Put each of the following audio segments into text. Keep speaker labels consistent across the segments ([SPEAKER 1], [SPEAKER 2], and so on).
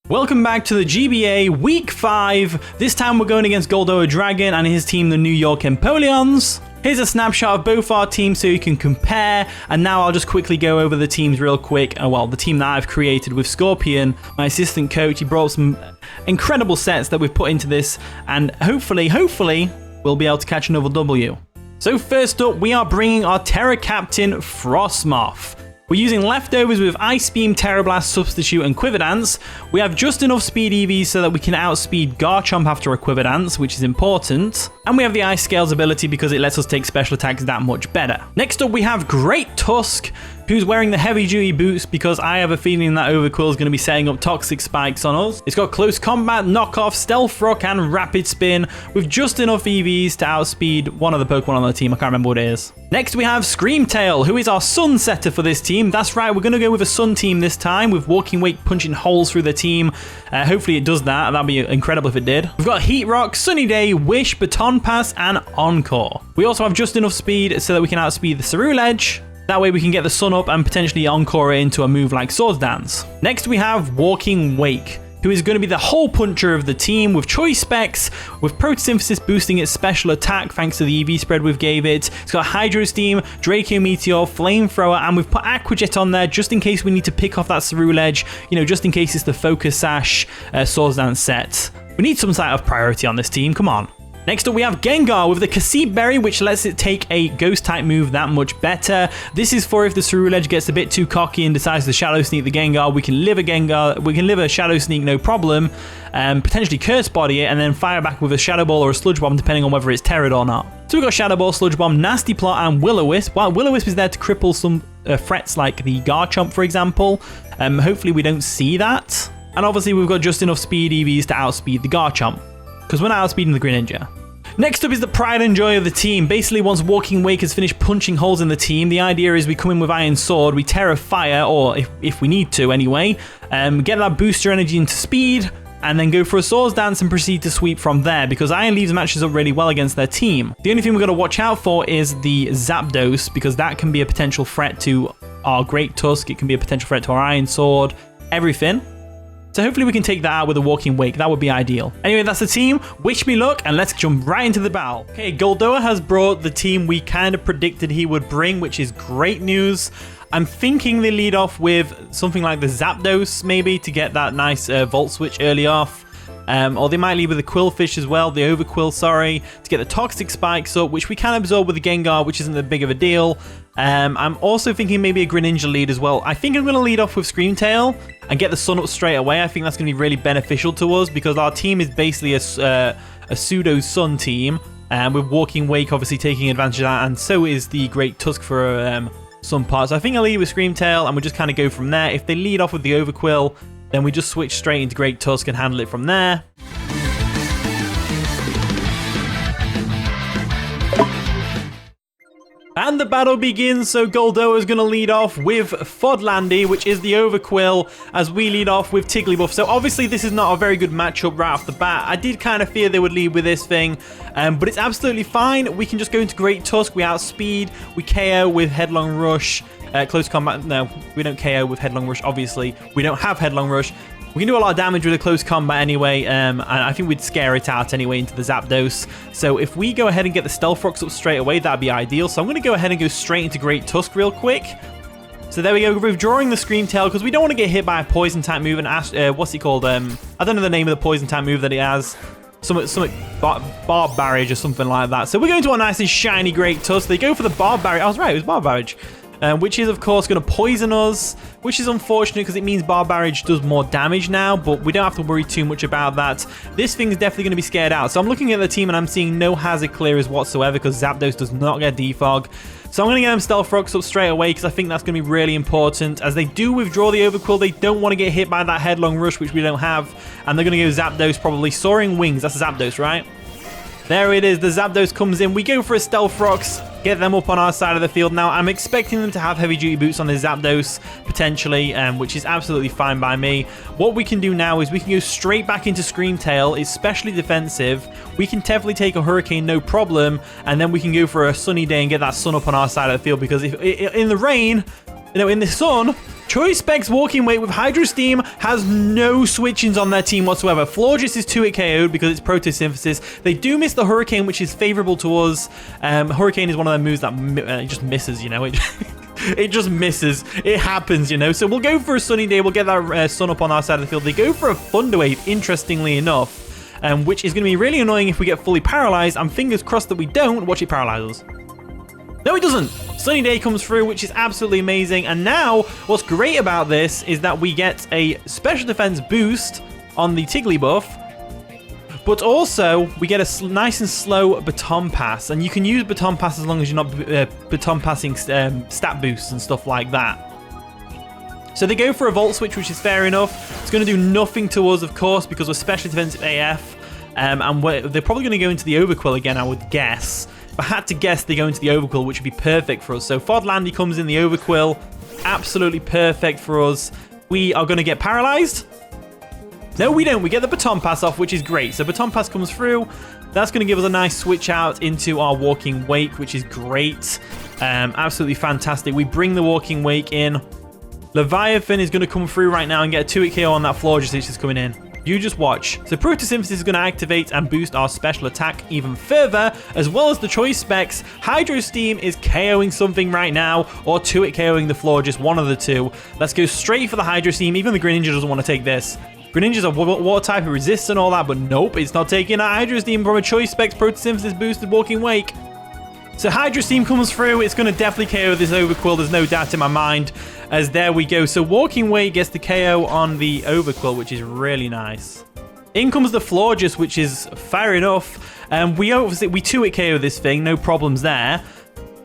[SPEAKER 1] Welcome back to the GBA Week 5. This time we're going against Goldoa Dragon and his team, the New York Empoleons. Here's a snapshot of both our teams so you can compare. And now I'll just quickly go over the teams real quick. Well, the team that I've created with Scorpion, my assistant coach. He brought some incredible sets that we've put into this. And hopefully, we'll be able to catch another W. So first up, we are bringing our Terra Captain, Frostmoth. We're using leftovers with Ice Beam, Terra Blast, Substitute, and Quiver Dance. We have just enough speed EVs so that we can outspeed Garchomp after a Quiver Dance, which is important. And we have the Ice Scales ability because it lets us take special attacks that much better. Next up, we have Great Tusk, who's wearing the heavy duty boots because I have a feeling that Overquill is going to be setting up toxic spikes on us. It's got Close Combat, Knockoff, Stealth Rock, and Rapid Spin with just enough EVs to outspeed one of the Pokemon on the team. I can't remember what it is. Next, we have Screamtail, who is our Sun setter for this team. That's right, we're going to go with a Sun team this time with Walking Wake punching holes through the team. Hopefully it does that. That'd be incredible if it did. We've got Heat Rock, Sunny Day, Wish, Baton Pass, and Encore. We also have just enough speed so that we can outspeed the Ceruledge. That way we can get the Sun up and potentially encore it into a move like Swords Dance. Next we have Walking Wake, who is going to be the hole puncher of the team with Choice Specs, with Photosynthesis boosting its special attack thanks to the EV spread we've gave it. It's got Hydro Steam, Draco Meteor, Flamethrower, and we've put Aqua Jet on there just in case we need to pick off that Ceruledge, just in case it's the Focus Sash Swords Dance set. We need some sort of priority on this team, come on. Next up, we have Gengar with the Cassette Berry, which lets it take a Ghost-type move that much better. This is for if the Ceruledge gets a bit too cocky and decides to Shadow Sneak the Gengar. We can live a Shadow Sneak, no problem, potentially Curse Body it, and then fire back with a Shadow Ball or a Sludge Bomb, depending on whether it's Terra'd or not. So we've got Shadow Ball, Sludge Bomb, Nasty Plot, and Will-O-Wisp. While Will-O-Wisp is there to cripple some threats like the Garchomp, for example. Hopefully we don't see that. And obviously we've got just enough speed EVs to outspeed the Garchomp, because we're not outspeeding the Greninja. Next up is the pride and joy of the team. Basically, once Walking Wake has finished punching holes in the team, the idea is we come in with Iron Sword, we Terra Fire, or if we need to anyway, get that booster energy into speed, and then go for a Swords Dance and proceed to sweep from there, because Iron Leaves matches up really well against their team. The only thing we've got to watch out for is the Zapdos, because that can be a potential threat to our Great Tusk, it can be a potential threat to our Iron Sword, everything. So hopefully we can take that out with a Walking Wake. That would be ideal. Anyway, that's the team. Wish me luck, and let's jump right into the battle. Okay, Goldoa has brought the team we kind of predicted he would bring, which is great news. I'm thinking they lead off with something like the Zapdos, maybe, to get that nice Volt Switch early off. Or they might lead with the Quillfish as well, the Overquill, sorry, to get the Toxic Spikes up, which we can absorb with the Gengar, which isn't that big of a deal. I'm also thinking maybe a Greninja lead as well. I think I'm going to lead off with Screamtail and get the Sun up straight away. I think that's going to be really beneficial to us because our team is basically a pseudo Sun team, with Walking Wake obviously taking advantage of that, and so is the Great Tusk for some parts. So I think I'll lead with Screamtail and we'll just kind of go from there. If they lead off with the Overquill, then we just switch straight into Great Tusk and handle it from there. And the battle begins, so Goldoa is going to lead off with Fodlandy, which is the Overquill, as we lead off with Tigglybuff. So obviously this is not a very good matchup right off the bat. I did kind of fear they would lead with this thing, but it's absolutely fine. We can just go into Great Tusk, we outspeed, we KO with Headlong Rush. Close combat, no, we don't KO with Headlong Rush, obviously. We don't have Headlong Rush. We can do a lot of damage with a close combat anyway, and I think we'd scare it out anyway into the Zapdos. So if we go ahead and get the Stealth Rocks up straight away, that'd be ideal. So I'm going to go ahead and go straight into Great Tusk real quick. So there we go, withdrawing the Screamtail, because we don't want to get hit by a Poison type move. And what's he called? I don't know the name of the Poison type move that it has. Something Barb Barrage or something like that. So we're going to our nice and shiny Great Tusk. They go for the Barb Barrage. I was right, it was Barb Barrage. Which is, of course, going to poison us, which is unfortunate because it means Barb Barrage does more damage now, but we don't have to worry too much about that. This thing's definitely going to be scared out. So I'm looking at the team and I'm seeing no hazard clearers whatsoever because Zapdos does not get Defog. So I'm going to get them Stealth Rocks up straight away because I think that's going to be really important. As they do withdraw the Overquill, they don't want to get hit by that Headlong Rush, which we don't have. And they're going to go Zapdos probably. Soaring Wings, that's a Zapdos, right? There it is, the Zapdos comes in. We go for a Stealth Rocks, get them up on our side of the field. Now, I'm expecting them to have heavy duty boots on the Zapdos, potentially, which is absolutely fine by me. What we can do now is we can go straight back into Screamtail. It's specially defensive. We can definitely take a Hurricane, no problem, and then we can go for a Sunny Day and get that Sun up on our side of the field, because if in the rain, in the sun, Choice Specs Walking Wake with Hydro Steam has no switch-ins on their team whatsoever. Florges is 2-hit KO'd because it's Photosynthesis. They do miss the Hurricane, which is favorable to us. Hurricane is one of their moves that just misses, you know. It just misses. It happens, you know. So we'll go for a Sunny Day. We'll get that sun up on our side of the field. They go for a Thunder Wave, interestingly enough, which is going to be really annoying if we get fully paralyzed. I'm fingers crossed that we don't. Watch it paralyze us. No, it doesn't. Sunny Day comes through, which is absolutely amazing. And now, what's great about this is that we get a special defense boost on the Tiggly buff, but also we get a nice and slow baton pass. And you can use baton pass as long as you're not baton passing stat boosts and stuff like that. So they go for a Volt Switch, which is fair enough. It's going to do nothing to us, of course, because we're special defensive AF. And they're probably going to go into the Overquill again, I would guess. If I had to guess, they go into the Overquill, which would be perfect for us. So Fodlandy comes in the Overquill. Absolutely perfect for us. We are going to get paralyzed. No, we don't. We get the Baton Pass off, which is great. So Baton Pass comes through. That's going to give us a nice switch out into our Walking Wake, which is great. Absolutely fantastic. We bring the Walking Wake in. Leviathan is going to come through right now and get a 2-hit KO on that Florges which is coming in. You just watch. So Photosynthesis is going to activate and boost our special attack even further, as well as the choice specs. Hydro Steam is KOing something right now, or 2-hit KOing the Florges, one of the two. Let's go straight for the Hydro Steam. Even the Greninja doesn't want to take this. Greninja's a water type, it resists and all that, but nope, it's not taking a Hydro Steam from a choice specs Photosynthesis boosted Walking Wake. So Hydro Steam comes through. It's going to definitely KO this Overquill. There's no doubt in my mind. As there we go. So Walking Wake gets the KO on the Overquill, which is really nice. In comes the Florges, which is fair enough. We 2-hit KO this thing. No problems there.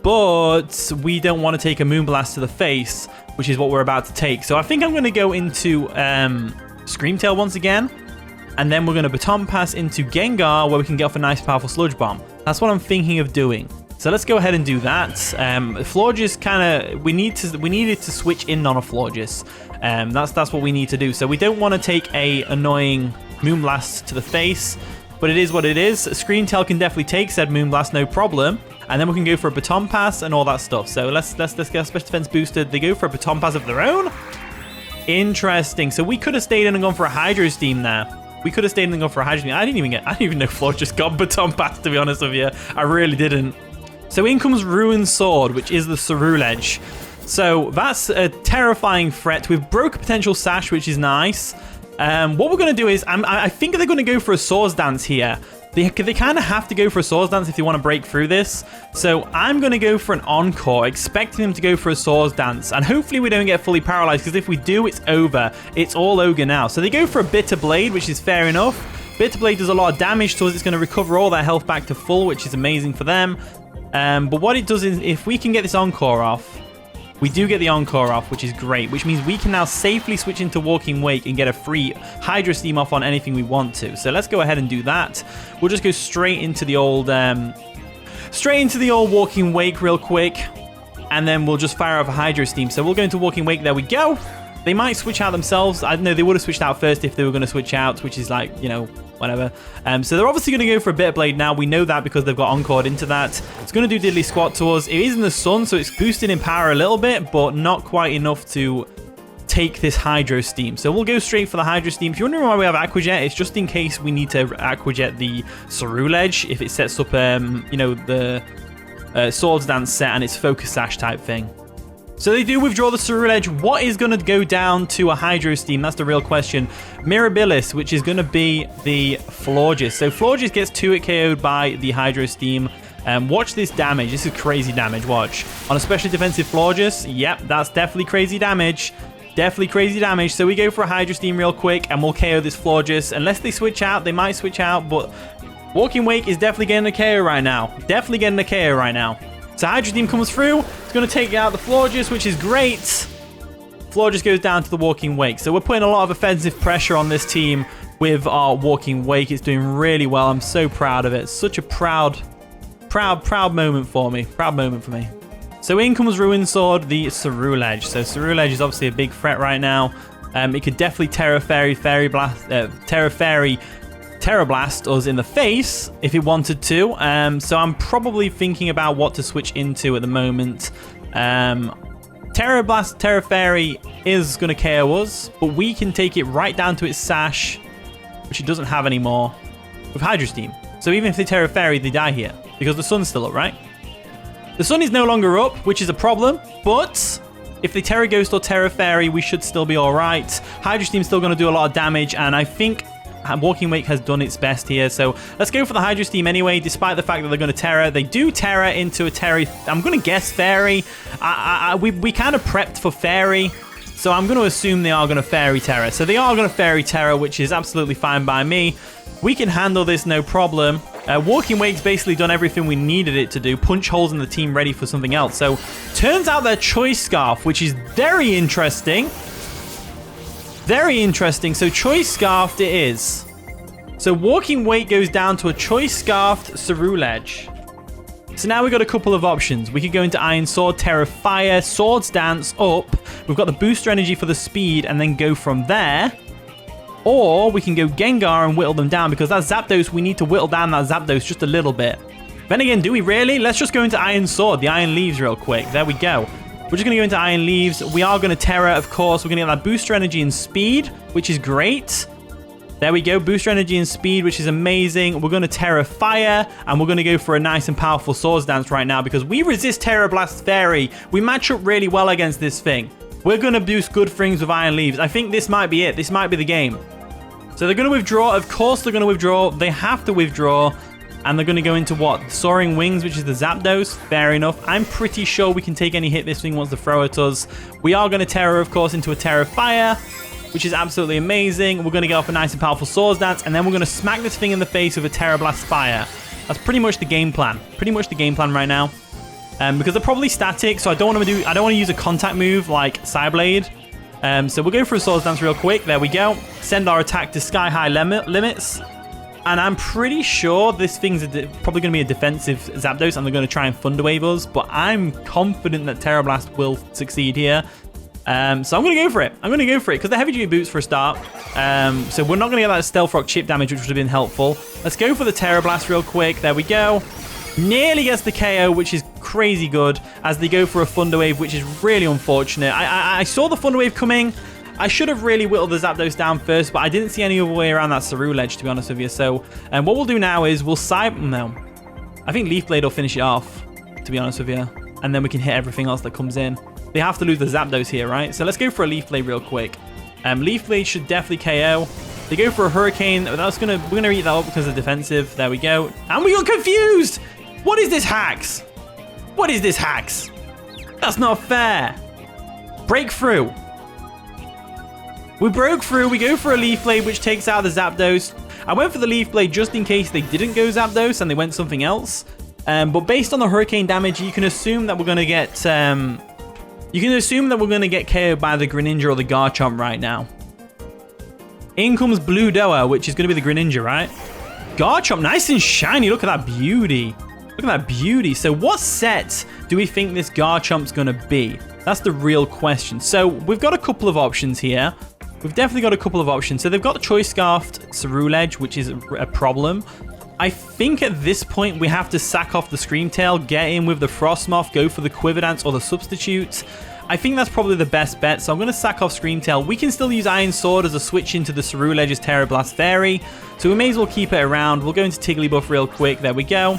[SPEAKER 1] But we don't want to take a Moonblast to the face, which is what we're about to take. So I think I'm going to go into Screamtail once again. And then we're going to Baton Pass into Gengar, where we can get off a nice powerful Sludge Bomb. That's what I'm thinking of doing. So let's go ahead and do that. Florges kind of, we needed to switch in on a Florges. That's what we need to do. So we don't want to take a annoying Moonblast to the face, but it is what it is. Screamtail can definitely take said Moonblast, no problem. And then we can go for a Baton Pass and all that stuff. So let's get special defense boosted. They go for a Baton Pass of their own. Interesting. So we could have stayed in and gone for a Hydro Steam there. We could have stayed in and gone for a Hydro Steam. I didn't even know Florges got Baton Pass, to be honest with you. I really didn't. So in comes Ruin Sword, which is the Ceruledge. So that's a terrifying threat. We've broke a potential Sash, which is nice. What we're going to do is, I think they're going to go for a Swords Dance here. They kind of have to go for a Swords Dance if they want to break through this. So I'm going to go for an Encore, expecting them to go for a Swords Dance. And hopefully we don't get fully paralyzed, because if we do, it's over. It's all Ogre now. So they go for a Bitter Blade, which is fair enough. Bitter Blade does a lot of damage to us. It's going to recover all their health back to full, which is amazing for them. But what it does is, if we can get this Encore off, we do get the Encore off, which is great, which means we can now safely switch into Walking Wake and get a free Hydro Steam off on anything we want to. So let's go ahead and do that. We'll just go straight into the old Walking Wake real quick, and then we'll just fire off a Hydro Steam. So we'll go into Walking Wake. There we go. They might switch out themselves. I don't know. They would have switched out first if they were going to switch out, which is like, you know, whatever. So they're obviously going to go for a Bitter Blade now. We know that because they've got Encored into that. It's going to do Diddly Squat to us. It is in the sun, so it's boosted in power a little bit, but not quite enough to take this Hydro Steam. So we'll go straight for the Hydro Steam. If you're wondering why we have Aqua Jet, it's just in case we need to Aqua Jet the Ceruledge if it sets up, you know, the Swords Dance set and it's Focus Sash type thing. So they do withdraw the Ceruledge. What is going to go down to a Hydro Steam? That's the real question. Mirabilis, which is going to be the Florges. So Florges gets 2-hit KO'd by the Hydro Steam. Watch this damage. This is crazy damage. Watch. On a specially defensive Florges. Yep, that's definitely crazy damage. Definitely crazy damage. So we go for a Hydro Steam real quick and we'll KO this Florges. Unless they switch out. They might switch out, but Walking Wake is definitely getting a KO right now. Definitely getting a KO right now. So Hydro Steam comes through. It's going to take out the Florges, which is great. Florges goes down to the Walking Wake. So we're putting a lot of offensive pressure on this team with our Walking Wake. It's doing really well. I'm so proud of it. Such a proud moment for me. Proud moment for me. So in comes Ruin Sword, the Ceruledge. So Ceruledge is obviously a big threat right now. It could definitely Terra Blast us in the face if it wanted to. So I'm probably thinking about what to switch into at the moment. Terra Terra Blast, Terra Fairy is going to KO us, but we can take it right down to its sash, which it doesn't have anymore, with Hydro Steam. So even if they Terra Fairy, they die here, because the sun's still up, right? The sun is no longer up, which is a problem, but if they Terra Ghost or Terra Fairy, we should still be alright. Hydro Steam's still going to do a lot of damage, and I think Walking Wake has done its best here. So let's go for the Hydro Steam anyway, despite the fact that they're going to Terra. They do Terra into a Terra. I'm going to guess Fairy. We kind of prepped for Fairy, so I'm going to assume they are going to Fairy Terra. So they are going to Fairy Terra, which is absolutely fine by me. We can handle this no problem. Walking Wake's basically done everything we needed it to do. Punch holes in the team ready for something else. So turns out their Choice Scarf, which is very interesting. Very interesting. So Choice Scarfed it is. So Walking Wake goes down to a Choice Scarfed Cerulege. So now we've got a couple of options. We could go into Iron Sword, Terra Fire, Swords Dance up. We've got the booster energy for the speed and then go from there. Or we can go Gengar and whittle them down, because that Zapdos, we need to whittle down that Zapdos just a little bit. Then again, do we really? Let's just go into Iron Sword, the Iron Leaves real quick. There we go. We're just going to go into Iron Leaves. We are going to Terra, of course. We're going to get that booster energy and speed, which is great. There we go. Booster energy and speed, which is amazing. We're going to Terra Fire, and we're going to go for a nice and powerful Swords Dance right now, because we resist Terra Blast Fairy. We match up really well against this thing. We're going to boost good things with Iron Leaves. I think this might be it. This might be the game. So they're going to withdraw. Of course they're going to withdraw. They have to withdraw. And they're going to go into what? Soaring Wings, which is the Zapdos. Fair enough. I'm pretty sure we can take any hit this thing wants to throw at us. We are going to Terra, of course, into a Terra Fire, which is absolutely amazing. We're going to get off a nice and powerful Swords Dance, and then we're going to smack this thing in the face with a Terra Blast Fire. That's pretty much the game plan. Pretty much the game plan right now. Because they're probably static, so I don't want to use a contact move like Psyblade. So we'll go for a Swords Dance real quick. There we go. Send our attack to sky-high limits. And I'm pretty sure this thing's probably going to be a defensive Zapdos, and they're going to try and Thunder Wave us. But I'm confident that Terra Blast will succeed here. So I'm going to go for it. I'm going to go for it because they're Heavy Duty Boots for a start. So we're not going to get that Stealth Rock chip damage, which would have been helpful. Let's go for the Terra Blast real quick. There we go. Nearly gets the KO, which is crazy good, as they go for a Thunder Wave, which is really unfortunate. I saw the Thunder Wave coming. I should have really whittled the Zapdos down first, but I didn't see any other way around that Cerulege, to be honest with you. So what we'll do now is we'll No. I think Leaf Blade will finish it off, to be honest with you. And then we can hit everything else that comes in. They have to lose the Zapdos here, right? So let's go for a Leaf Blade real quick. Leaf Blade should definitely KO. They go for a Hurricane. We're gonna eat that up because of defensive. There we go. And we got confused! What is this hacks? What is this hacks? That's not fair. Breakthrough. We broke through. We go for a Leaf Blade, which takes out the Zapdos. I went for the Leaf Blade just in case they didn't go Zapdos and they went something else. But based on the Hurricane damage, you can assume that we're going to get KO'd by the Greninja or the Garchomp right now. In comes Blue Doa, which is going to be the Greninja, right? Garchomp, nice and shiny. Look at that beauty. Look at that beauty. So what set do we think this Garchomp's going to be? That's the real question. So we've got a couple of options here. We've definitely got a couple of options. So they've got the Choice Scarfed Cerulege, which is a problem. I think at this point we have to sack off the Screamtail, get in with the Frostmoth, go for the Quiver Dance or the Substitute. I think that's probably the best bet, so I'm going to sack off Screamtail. We can still use Iron Sword as a switch into the Cerulege's Terra Blast Fairy, so we may as well keep it around. We'll go into Tigglybuff real quick. There we go.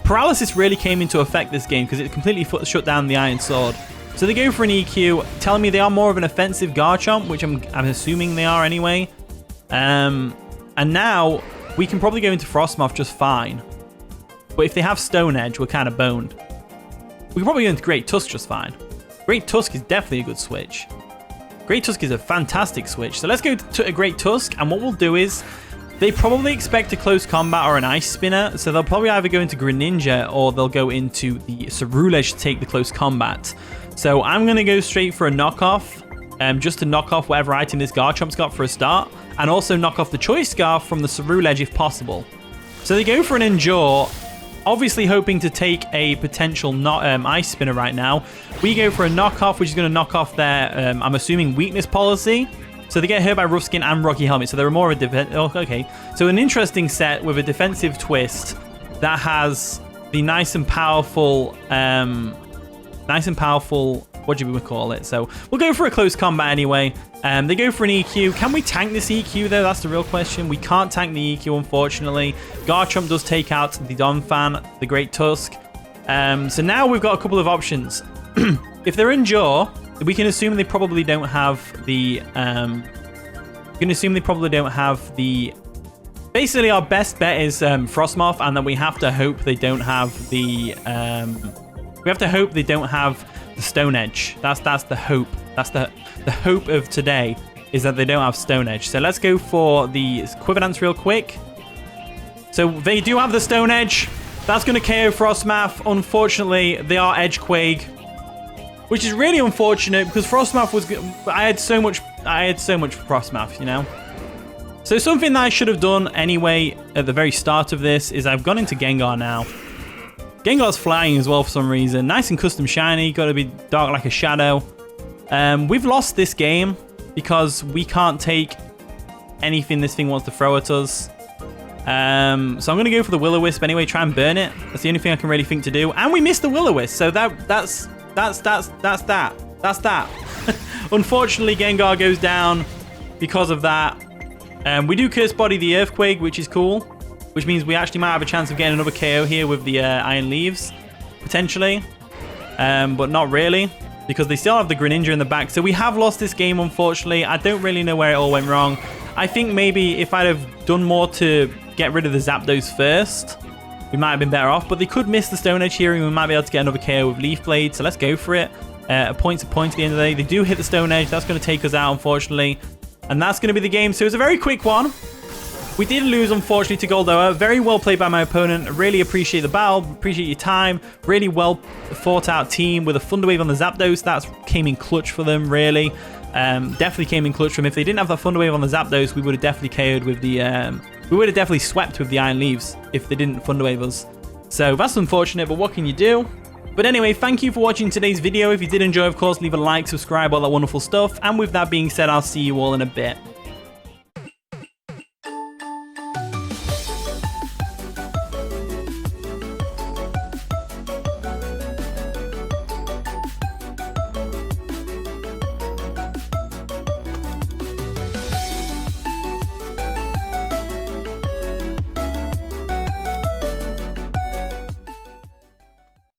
[SPEAKER 1] Paralysis really came into effect this game because it completely shut down the Iron Sword. So they go for an EQ, telling me they are more of an offensive Garchomp, which I'm assuming they are anyway. And now we can probably go into Frostmoth just fine. But if they have Stone Edge, we're kind of boned. We can probably go into Great Tusk just fine. Great Tusk is definitely a good switch. Great Tusk is a fantastic switch. So let's go to a Great Tusk, and what we'll do is they probably expect a close combat or an Ice Spinner, so they'll probably either go into Greninja or they'll go into the Cerulege to take the close combat. So I'm going to go straight for a knockoff, just to knock off whatever item this Garchomp's got for a start, and also knock off the Choice Scarf from the Cerulege if possible. So they go for an Endure, obviously hoping to take a potential Ice Spinner right now. We go for a knockoff, which is going to knock off their, I'm assuming, Weakness Policy. So they get hurt by Rough Skin and Rocky Helmet, so they're more of a defense. Oh, okay. So an interesting set with a defensive twist that has the nice and powerful whatchamacallit. So we'll go for a close combat anyway. They go for an EQ. Can we tank this EQ though? That's the real question. We can't tank the EQ, unfortunately. GARCHOMP does take out the Donphan, the Great Tusk. So now we've got a couple of options. If they're in Jaw, we can assume they probably don't have the... Basically, our best bet is Frostmoth, and then we have to hope they don't have the... we have to hope they don't have the Stone Edge. That's the hope. That's the hope of today, is that they don't have Stone Edge. So let's go for the Quiver Dance real quick. So they do have the Stone Edge. That's going to KO Frostmoth. Unfortunately, they are Edge Quake, which is really unfortunate because Frostmoth was... I had so much Frostmoth, you know? So something that I should have done anyway at the very start of this is I've gone into Gengar now. Gengar's flying as well for some reason. Nice and custom shiny. Got to be dark like a shadow. We've lost this game because we can't take anything this thing wants to throw at us. So I'm going to go for the Will-O-Wisp anyway. Try and burn it. That's the only thing I can really think to do. And we missed the Will-O-Wisp. So that's that. Unfortunately, Gengar goes down because of that. We do Curse Body the Earthquake, which is cool. Which means we actually might have a chance of getting another KO here with the Iron Leaves, potentially. But not really, because they still have the Greninja in the back. So we have lost this game, unfortunately. I don't really know where it all went wrong. I think maybe if I'd have done more to get rid of the Zapdos first, we might have been better off. But they could miss the Stone Edge here, and we might be able to get another KO with Leaf Blade. So let's go for it. A point's a point at the end of the day. They do hit the Stone Edge. That's going to take us out, unfortunately. And that's going to be the game. So it's a very quick one. We did lose, unfortunately, to Goldoa. Very well played by my opponent. Really appreciate the battle. Appreciate your time. Really well thought out team with a Thunder Wave on the Zapdos. That came in clutch for them, really. Definitely came in clutch for them. If they didn't have that Thunder Wave on the Zapdos, we would have definitely KO'd with the... we would have definitely swept with the Iron Leaves if they didn't Thunder Wave us. So that's unfortunate, but what can you do? But anyway, thank you for watching today's video. If you did enjoy, of course, leave a like, subscribe, all that wonderful stuff. And with that being said, I'll see you all in a bit.